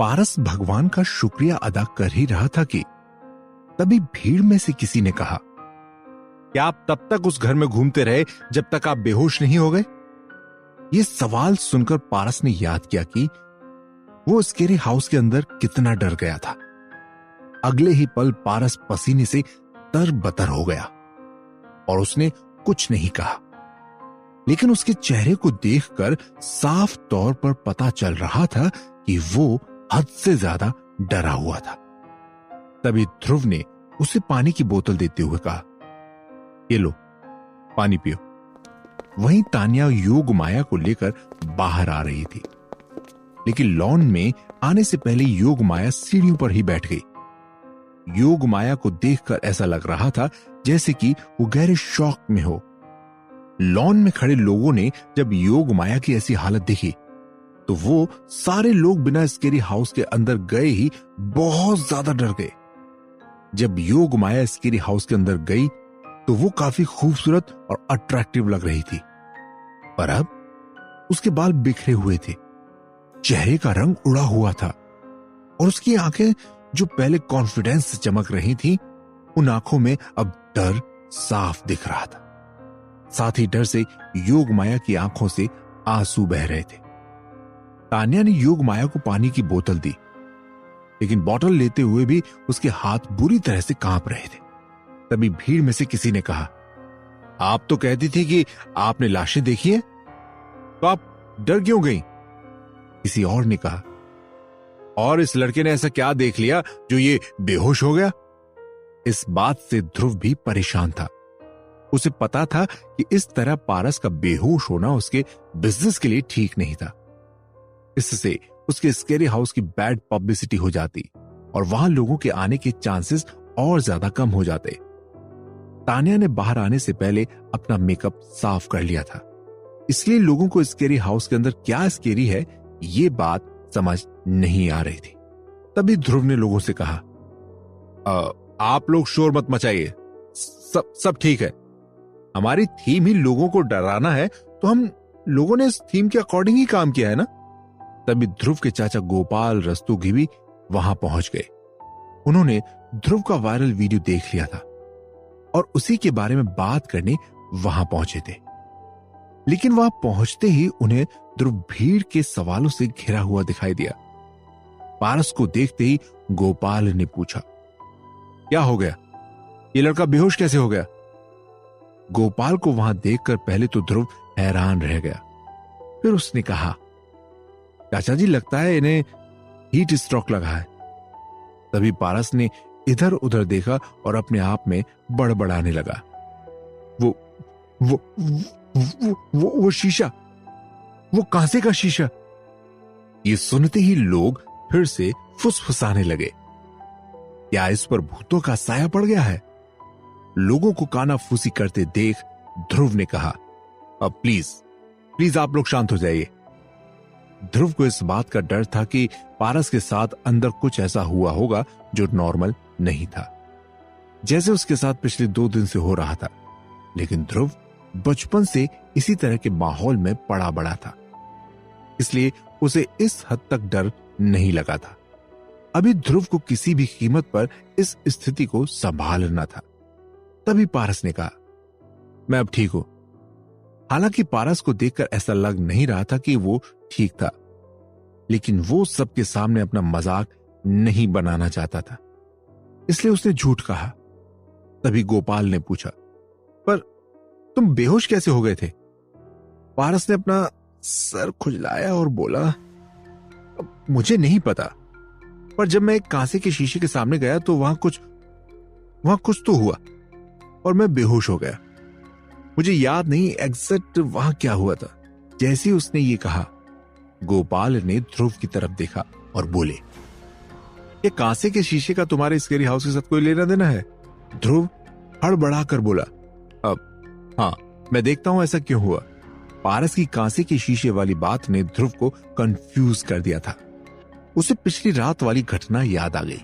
पारस भगवान का शुक्रिया अदा कर ही रहा था कि तभी भीड़ में से किसी ने कहा, क्या आप तब तक उस घर में घूमते रहे जब तक आप बेहोश नहीं हो गए? यह सवाल सुनकर पारस ने याद किया कि वो स्केरी हाउस के अंदर कितना डर गया था। अगले ही पल पारस पसीने से तरबतर हो गया और उसने कुछ नहीं कहा, लेकिन उसके चेहरे को देखकर साफ तौर पर पता चल रहा था कि वो हद से ज्यादा डरा हुआ था। तभी ध्रुव ने उसे पानी की बोतल देते हुए कहा, ये लो, पानी पियो। वहीं तान्या योग माया को लेकर बाहर आ रही थी, लेकिन लॉन में आने से पहले योग माया सीढ़ियों पर ही बैठ गई। योग माया को देखकर ऐसा लग रहा था जैसे कि वो गहरे शॉक में हो। लॉन में खड़े लोगों ने जब योग माया की ऐसी हालत देखी तो वो सारे लोग बिना स्केरी हाउस के अंदर गए ही बहुत ज्यादा डर गए। जब योग माया स्केरी हाउस के अंदर गई तो वो काफी खूबसूरत और अट्रैक्टिव लग रही थी, पर अब उसके बाल बिखरे हुए थे, चेहरे का रंग उड़ा हुआ था और उसकी आंखें जो पहले कॉन्फिडेंस से चमक रही थी, उन आंखों में अब डर साफ दिख रहा था। साथ ही डर से योग माया की आंखों से आंसू बह रहे थे। तान्या ने योग माया को पानी की बोतल दी, लेकिन बोतल लेते हुए भी उसके हाथ बुरी तरह से कांप रहे थे। तभी भीड़ में से किसी ने कहा, आप तो कहती थी कि आपने लाशें देखी है, तो आप डर क्यों गई? किसी और ने कहा, और इस लड़के ने ऐसा क्या देख लिया जो ये बेहोश हो गया? इस बात से ध्रुव भी परेशान था। उसे पता था कि इस तरह पारस का बेहोश होना उसके बिजनेस के लिए ठीक नहीं था। इससे उसके स्केरी हाउस की बैड पब्लिसिटी हो जाती और वहां लोगों के आने के चांसेस और ज्यादा कम हो जाते। तान्या ने बाहर आने से पहले अपना मेकअप साफ कर लिया था, इसलिए लोगों को स्केरी हाउस के अंदर क्या स्केरी है ये बात समझ नहीं आ रही थी। तभी ध्रुव ने लोगों से कहा, आप लोग शोर मत मचाइए, सब ठीक है। हमारी थीम ही लोगों को डराना है, तो हम लोगों ने इस थीम के अकॉर्डिंग ही काम किया है ना। तभी ध्रुव के चाचा गोपाल रस्तोगी भी वहां पहुंच गए। उन्होंने ध्रुव का वायरल वीडियो देख लिया था और उसी के बारे में बात करने वहां पहुंचे थे, लेकिन वहां पहुंचते ही उन्हें ध्रुव भीड़ के सवालों से घिरा हुआ दिखाई दिया। पारस को देखते ही गोपाल ने पूछा, क्या हो गया? ये लड़का बेहोश कैसे हो गया? गोपाल को वहां देखकर पहले तो ध्रुव हैरान रह गया, फिर उसने कहा, चाचा जी लगता है इन्हें हीट स्ट्रोक लगा है। तभी पारस ने इधर उधर देखा और अपने आप में बड़बड़ाने लगा, वो शीशा, वो कांसे का शीशा। ये सुनते ही लोग फिर से फुसफुसाने लगे, क्या इस पर भूतों का साया पड़ गया है? लोगों को कानाफूसी करते देख ध्रुव ने कहा, अब प्लीज आप लोग शांत हो जाइए। ध्रुव को इस बात का डर था कि पारस के साथ अंदर कुछ ऐसा हुआ होगा जो नॉर्मल नहीं था, जैसे उसके साथ पिछले 2 दिन से हो रहा था। लेकिन ध्रुव बचपन से इसी तरह के माहौल में पड़ा बड़ा था, इसलिए उसे इस हद तक डर नहीं लगा था। अभी ध्रुव को किसी भी कीमत पर इस स्थिति को संभालना था। तभी पारस ने कहा, मैं अब ठीक हूं। हालांकि पारस को देखकर ऐसा लग नहीं रहा था कि वो ठीक था, लेकिन वो सबके सामने अपना मजाक नहीं बनाना चाहता था, इसलिए उसने झूठ कहा। तभी गोपाल ने पूछा, पर तुम बेहोश कैसे हो गए थे? पारस ने अपना सर खुजलाया और बोला, मुझे नहीं पता, पर जब मैं एक कांसे के शीशे के सामने गया तो वहां कुछ तो हुआ और मैं बेहोश हो गया। मुझे याद नहीं एग्जैक्ट वहां क्या हुआ था। जैसे ही उसने ये कहा, गोपाल ने ध्रुव की तरफ देखा और बोले, ये कांसे के शीशे का तुम्हारे स्केरी हाउस के साथ कोई लेना देना है? ध्रुव हड़बड़ाकर बोला, अब हाँ, मैं देखता हूं ऐसा क्यों हुआ। पारस की कांसे के शीशे वाली बात ने ध्रुव को कंफ्यूज कर दिया था। उसे पिछली रात वाली घटना याद आ गई,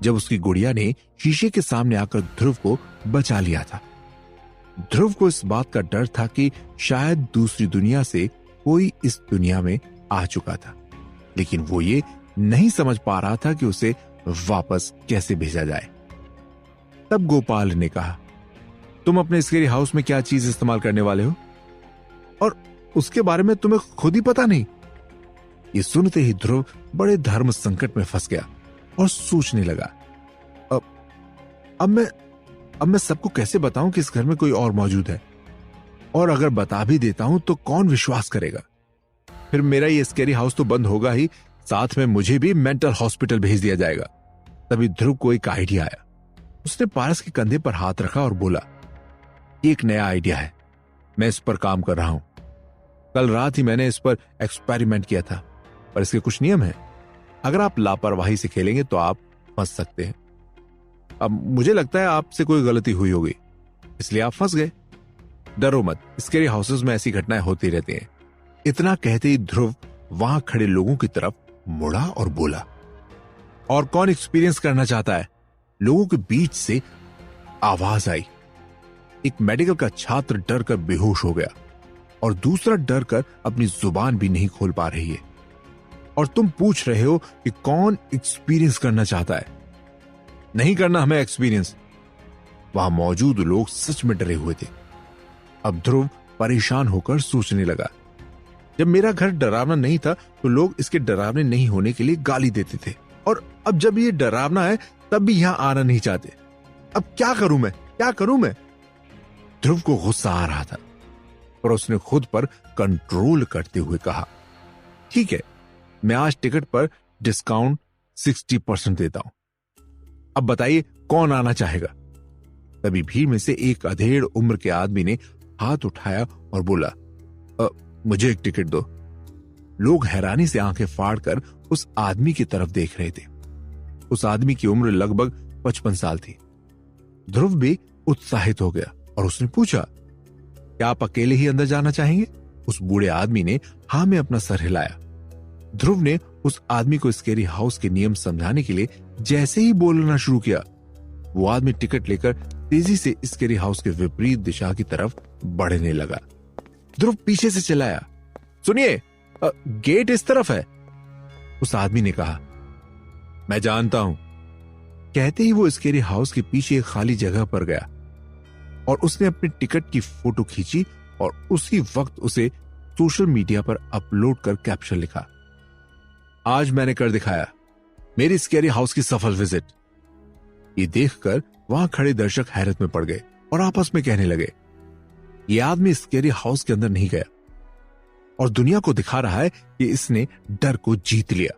जब उसकी गुड़िया ने शीशे के सामने आकर ध्रुव को बचा लिया था। ध्रुव को इस बात का डर था कि शायद दूसरी दुनिया से कोई इस दुनिया में आ चुका था, लेकिन वो ये नहीं समझ पा रहा था कि उसे वापस कैसे भेजा जाए। तब गोपाल ने कहा, तुम अपने स्केरी हाउस में क्या चीज इस्तेमाल करने वाले हो और उसके बारे में तुम्हें खुद ही पता नहीं। ये सुनते ही ध्रुव बड़े धर्म संकट में फंस गया और सोचने लगा, अब मैं सबको कैसे बताऊं कि इस घर में कोई और मौजूद है, और अगर बता भी देता हूं तो कौन विश्वास करेगा। फिर मेरा ये स्केरी हाउस तो बंद होगा ही, साथ में मुझे भी मेंटल हॉस्पिटल भेज दिया जाएगा। तभी ध्रुव को एक आइडिया आया। उसने पारस के कंधे पर हाथ रखा और बोला, एक नया आइडिया है, मैं इस पर काम कर रहा हूं। कल रात ही मैंने इस पर एक्सपेरिमेंट किया था, पर इसके कुछ नियम हैं। अगर आप लापरवाही से खेलेंगे तो आप फंस सकते हैं। अब मुझे लगता है आपसे कोई गलती हुई होगी, इसलिए आप फंस गए। डरो मत, स्केरी हाउसेस में ऐसी घटनाएं होती रहती हैं। इतना कहते ही ध्रुव वहां खड़े लोगों की तरफ मुड़ा और बोला, और कौन एक्सपीरियंस करना चाहता है? लोगों के बीच से आवाज आई। एक मेडिकल का छात्र डर कर बेहोश हो गया और दूसरा डर कर अपनी जुबान भी नहीं खोल पा रही है। और तुम पूछ रहे हो कि कौन एक्सपीरियंस करना चाहता है? नहीं करना हमें एक्सपीरियंस। वहां मौजूद लोग सच में डरे हुए थे। अब ध्रुव परेशान होकर सोचने लगा, जब मेरा घर डरावना नहीं था तो लोग इसके डरावने नहीं होने के लिए गाली देते थे, और अब जब ये डरावना है तब भी यहां आना नहीं चाहते। अब क्या करूं मैं? ध्रुव को गुस्सा आ रहा था, पर उसने खुद पर कंट्रोल करते हुए कहा, ठीक है, मैं आज टिकट पर डिस्काउंट 60% देता हूं। अब बताइए कौन आना चाहेगा? तभी भीड़ में से एक अधेड़ उम्र के आदमी ने हाथ उठाया और बोला, मुझे एक टिकट दो। लोग हैरानी से आंखें फाड़कर उस आदमी की तरफ देख रहे थे। उस आदमी की उम्र लगभग 55 साल थी। ध्रुव भी उत्साहित हो गया और उसने पूछा, क्या आप अकेले ही अंदर जाना चाहेंगे? उस बूढ़े आदमी ने हाँ में अपना सर हिलाया। ध्रुव ने उस आदमी को स्केरी हाउस के नियम समझाने के लिए जैसे ही बोलना शुरू किया, वो आदमी टिकट लेकर तेजी से स्केरी हाउस के विपरीत दिशा की तरफ बढ़ने लगा। ध्रुव पीछे से चिल्लाया, सुनिए, गेट इस तरफ है। उस आदमी ने कहा, मैं जानता हूं। कहते ही वो स्केरी हाउस के पीछे एक खाली जगह पर गया और उसने अपनी टिकट की फोटो खींची और उसी वक्त उसे सोशल मीडिया पर अपलोड कर कैप्शन लिखा, आज मैंने कर दिखाया मेरी स्केरी हाउस की सफल विजिट। ये देखकर वहां खड़े दर्शक हैरत में पड़ गए और आपस में कहने लगे, ये आदमी स्केरी हाउस के अंदर नहीं गया और दुनिया को दिखा रहा है कि इसने डर को जीत लिया।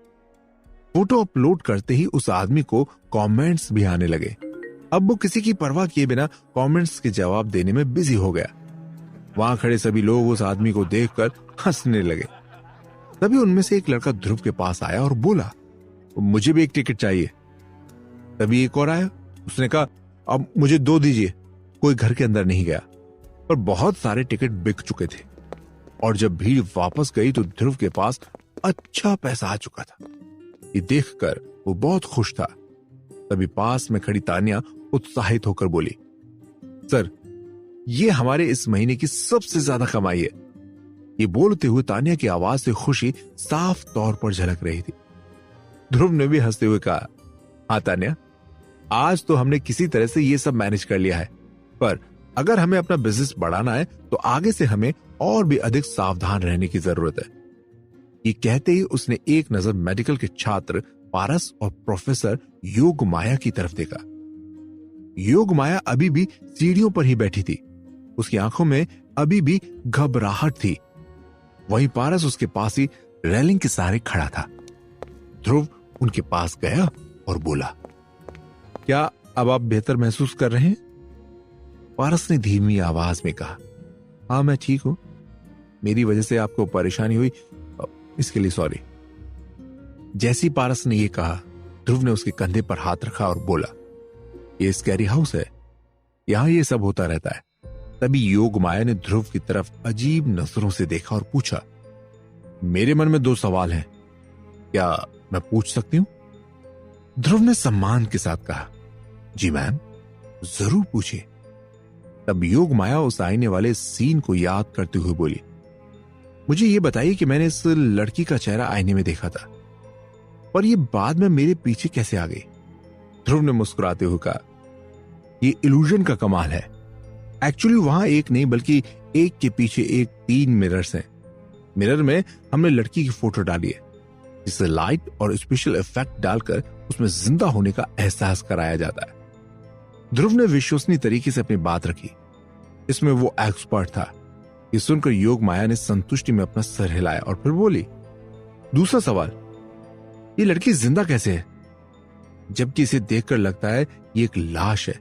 फोटो अपलोड करते ही उस आदमी को कमेंट्स भी आने लगे। अब वो किसी की परवाह किए बिना कमेंट्स के जवाब देने में बिजी हो गया। वहां खड़े सभी लोग उस आदमी को देखकर हंसने लगे। तभी उनमें से एक लड़का ध्रुव के पास आया और बोला, मुझे भी एक टिकट चाहिए। तभी एक और आया, उसने कहा, अब मुझे 2 दीजिए। कोई घर के अंदर नहीं गया, पर बहुत सारे टिकट बिक चुके थे और जब भीड़ वापस गई तो ध्रुव के पास अच्छा पैसा आ चुका था। ये देखकर वो बहुत खुश था। तभी पास में खड़ी तानिया उत्साहित होकर बोली, सर, ये हमारे इस महीने की सबसे ज्यादा कमाई है। ये बोलते हुए तानिया की आवाज से खुशी साफ तौर पर झलक रही थी। ध्रुव ने भी हंसते हुए कहा, हाँ तानिया, आज तो हमने किसी तरह से ये सब मैनेज कर लिया है, पर अगर हमें अपना बिजनेस बढ़ाना है तो आगे से हमें और भी अधिक सावधान रहने की जरूरत है। ये कहते ही उसने एक नजर मेडिकल के छात्र पारस और प्रोफेसर योग माया की तरफ देखा। योग माया अभी भी सीढ़ियों पर ही बैठी थी। उसकी आंखों में अभी भी घबराहट थी। वहीं पारस उसके पास ही रेलिंग के सहारे खड़ा था। ध्रुव उनके पास गया और बोला, क्या अब आप बेहतर महसूस कर रहे हैं? पारस ने धीमी आवाज में कहा, हाँ, मैं ठीक हूं। मेरी वजह से आपको परेशानी हुई, इसके लिए सॉरी। जैसी पारस ने यह कहा, ध्रुव ने उसके कंधे पर हाथ रखा और बोला, ये स्कैरी हाउस है, यहां ये सब होता रहता है। तभी योग माया ने ध्रुव की तरफ अजीब नजरों से देखा और पूछा, मेरे मन में 2 सवाल हैं, क्या मैं पूछ सकती हूं? ध्रुव ने सम्मान के साथ कहा, जी मैम, जरूर पूछिए। तब योग माया उस आईने वाले सीन को याद करते हुए बोली, मुझे यह बताइए कि मैंने इस लड़की का चेहरा आईने में देखा था। पर ये बाद में मेरे पीछे कैसे आ गई? ध्रुव ने मुस्कुराते हुए कहा, ये इल्यूजन का कमाल है। एक्चुअली वहां एक नहीं बल्कि एक के पीछे एक 3 मिरर्स हैं। मिरर में हमने लड़की की फोटो डाली है, जिसे लाइट और स्पेशल इफेक्ट डालकर उसमें जिंदा होने का एहसास कराया जाता है। ध्रुव ने विश्वसनीय तरीके से अपनी बात रखी। इसमें वो एक्सपर्ट था। ये सुनकर योग माया ने संतुष्टि में अपना सर हिलाया और फिर बोली, दूसरा सवाल, ये लड़की जिंदा कैसे है जबकि इसे देखकर लगता है ये एक लाश है?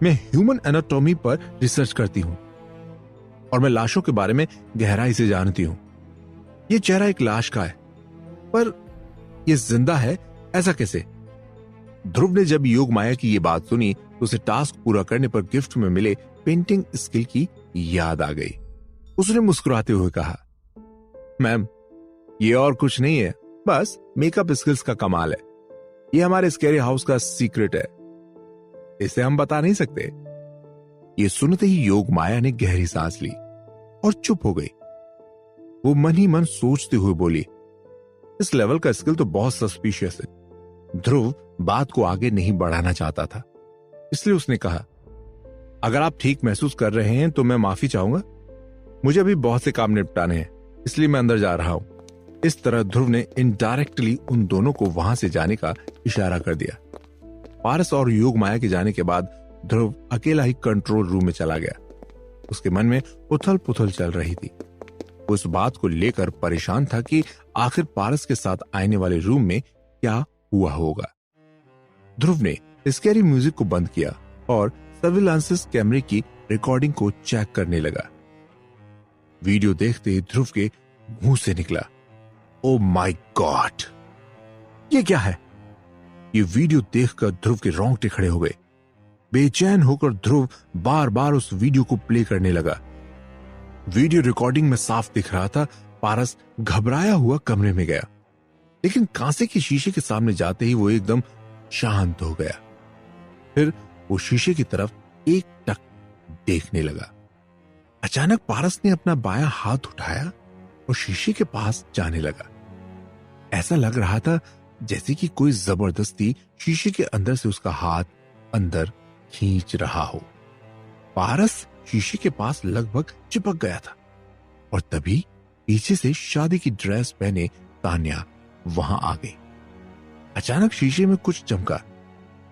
मैं ह्यूमन एनाटॉमी पर रिसर्च करती हूं और मैं लाशों के बारे में गहराई से जानती हूं। यह चेहरा एक लाश का है, पर यह जिंदा है ऐसा कैसे? ध्रुव ने जब योग माया की यह बात सुनी तो उसे टास्क पूरा करने पर गिफ्ट में मिले पेंटिंग स्किल की याद आ गई। उसने मुस्कुराते हुए कहा, मैम, ये और कुछ नहीं है, बस मेकअप स्किल्स का कमाल है। ये हमारे स्कैरी हाउस का सीक्रेट है, इसे हम बता नहीं सकते। ये सुनते ही योग माया ने गहरी सांस ली और चुप हो गई। वो मन ही मन सोचते हुए बोली, इस लेवल का स्किल तो बहुत सस्पिशियस है। ध्रुव बात को आगे नहीं बढ़ाना चाहता था, इसलिए उसने कहा, अगर आप ठीक महसूस कर रहे हैं तो मैं माफी चाहूंगा। मुझे अभी बहुत से काम निपटाने हैं, इसलिए मैं अंदर जा रहा हूं। इस तरह ध्रुव ने इनडायरेक्टली उन दोनों को वहां से जाने का इशारा कर दिया। पारस और योग माया के जाने के बाद ध्रुव अकेला ही कंट्रोल रूम में चला गया। उसके मन में उथल पुथल चल रही थी। वो इस बात को लेकर परेशान था कि आखिर पारस के साथ आने वाले रूम में क्या हुआ होगा। ध्रुव ने स्कैरी म्यूजिक को बंद किया और सर्विलांस कैमरे की रिकॉर्डिंग को चेक करने लगा। वीडियो देखते ही ध्रुव के मुंह से निकला, ओ माय गॉड, ये क्या है? ये वीडियो देखकर ध्रुव के रोंगटे खड़े हो गए। बेचैन होकर ध्रुव बार बार उस वीडियो को प्ले करने लगा। वीडियो रिकॉर्डिंग में साफ दिख रहा था पारस घबराया हुआ कमरे में गया, लेकिन कांसे के शीशे के सामने जाते ही वो एकदम शांत हो गया। फिर वो शीशे की तरफ एक टक देखने लगा। अचानक पारस ने अपना बायां हाथ उठाया और शीशे के पास जाने लगा। ऐसा लग रहा था जैसे कि कोई जबरदस्ती शीशे के अंदर से उसका हाथ अंदर खींच रहा हो। पारस शीशे के पास लगभग चिपक गया था और तभी पीछे से शादी की ड्रेस पहने तान्या वहां आ गई। अचानक शीशे में कुछ चमका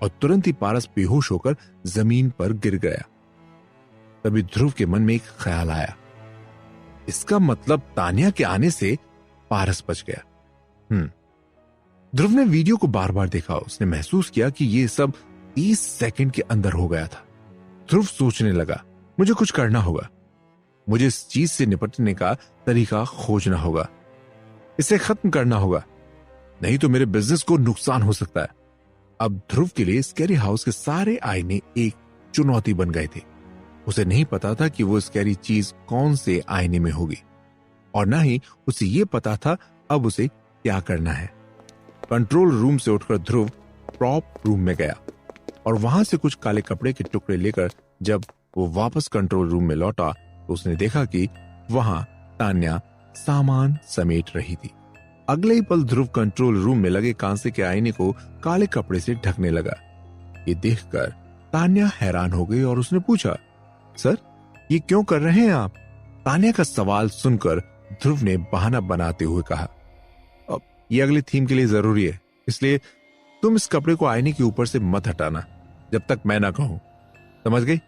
और तुरंत ही पारस बेहोश होकर जमीन पर गिर गया। तभी ध्रुव के मन में एक ख्याल आया, इसका मतलब तान्या के आने से पारस बच गया। ध्रुव ने वीडियो को बार बार देखा। उसने महसूस किया कि यह सब 30 सेकंड के अंदर हो गया था। ध्रुव सोचने लगा, मुझे कुछ करना होगा, मुझे इस चीज से निपटने का तरीका खोजना होगा, इसे खत्म करना होगा, नहीं तो मेरे बिजनेस को नुकसान हो सकता है। अब ध्रुव के लिए स्कैरी हाउस के सारे आईने एक चुनौती बन गए थे। उसे नहीं पता था कि वो स्कैरी चीज कौन से आईने में होगी और ना ही उसे ये पता था अब उसे क्या करना है। कंट्रोल रूम से उठकर ध्रुव प्रॉप रूम में गया और वहां से कुछ काले कपड़े के टुकड़े लेकर जब वो वापस कंट्रोल रूम में लौटा तो उसने देखा कि वहां तान्या सामान समेट रही थी। अगले ही पल ध्रुव कंट्रोल रूम में लगे कांसे के आईने को काले कपड़े से ढकने लगा। ये देखकर तान्या हैरान हो गई और उसने पूछा, सर, ये क्यों कर रहे हैं आप? तान्या का सवाल सुनकर ध्रुव ने बहाना बनाते हुए कहा, अब ये अगले थीम के लिए जरूरी है, इसलिए तुम इस कपड़े को आईने के ऊपर से मत हटाना जब तक मैं ना कहूं, समझ गई?